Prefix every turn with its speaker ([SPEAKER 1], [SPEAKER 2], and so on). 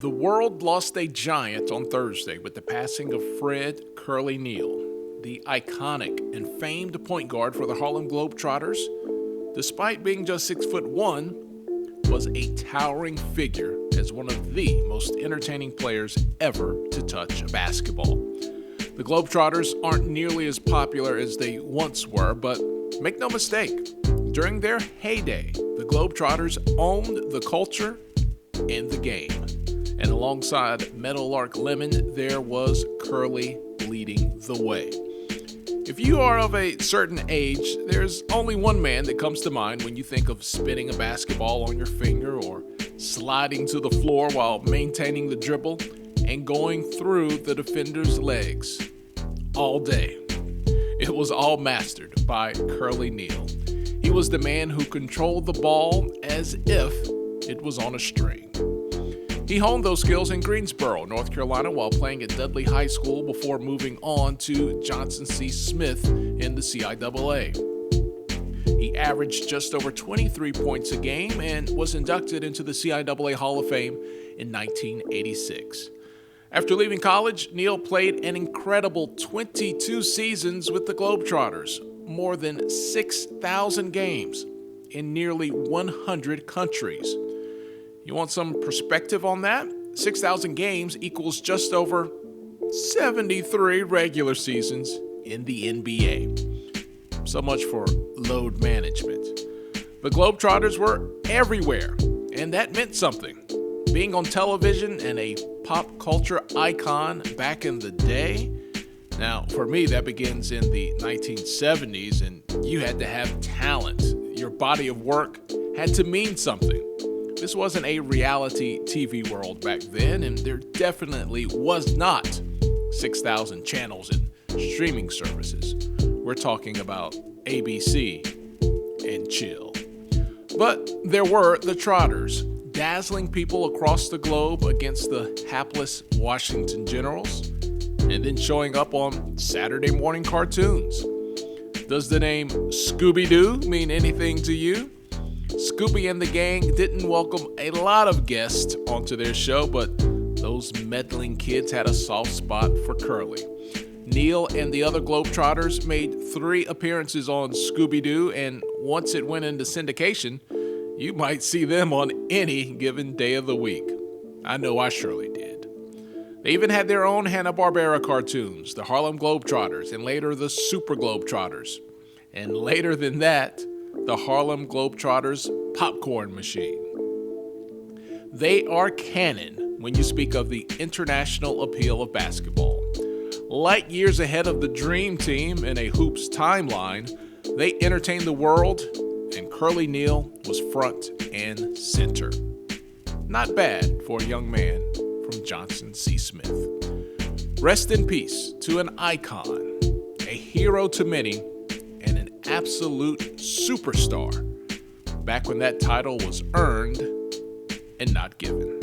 [SPEAKER 1] The world lost a giant on Thursday with the passing of Fred "Curly" Neal, the iconic and famed point guard for the Harlem Globetrotters. Despite being just 6'1", was a towering figure as one of the most entertaining players ever to touch a basketball. The Globetrotters aren't nearly as popular as they once were, but make no mistake, during their heyday, the Globetrotters owned the culture and the game. And alongside Meadowlark Lemon, there was Curly leading the way. If you are of a certain age, there's only one man that comes to mind when you think of spinning a basketball on your finger or sliding to the floor while maintaining the dribble and going through the defender's legs all day. It was all mastered by Curly Neal. He was the man who controlled the ball as if it was on a string. He honed those skills in Greensboro, North Carolina, while playing at Dudley High School before moving on to Johnson C. Smith in the CIAA. He averaged just over 23 points a game and was inducted into the CIAA Hall of Fame in 1986. After leaving college, Neal played an incredible 22 seasons with the Globetrotters, more than 6,000 games in nearly 100 countries. You want some perspective on that? 6,000 games equals just over 73 regular seasons in the NBA. So much for load management. The Globetrotters were everywhere, and that meant something. Being on television and a pop culture icon back in the day. Now, for me, that begins in the 1970s, and you had to have talent. Your body of work had to mean something. This wasn't a reality TV world back then, and there definitely was not 6,000 channels and streaming services. We're talking about ABC and chill. But there were the Trotters, dazzling people across the globe against the hapless Washington Generals, and then showing up on Saturday morning cartoons. Does the name Scooby-Doo mean anything to you? Scooby and the gang didn't welcome a lot of guests onto their show, but those meddling kids had a soft spot for Curly. Neal and the other Globetrotters made 3 appearances on Scooby-Doo, and once it went into syndication, you might see them on any given day of the week. I know I surely did. They even had their own Hanna-Barbera cartoons, the Harlem Globetrotters, and later the Super Globetrotters. And later than that, the Harlem Globetrotters popcorn machine. They are canon when you speak of the international appeal of basketball. Light years ahead of the Dream Team in a hoops timeline, they entertained the world, and Curly Neal was front and center. Not bad for a young man from Johnson C. Smith. Rest in peace to an icon, a hero to many, and an absolute superstar back when that title was earned and not given.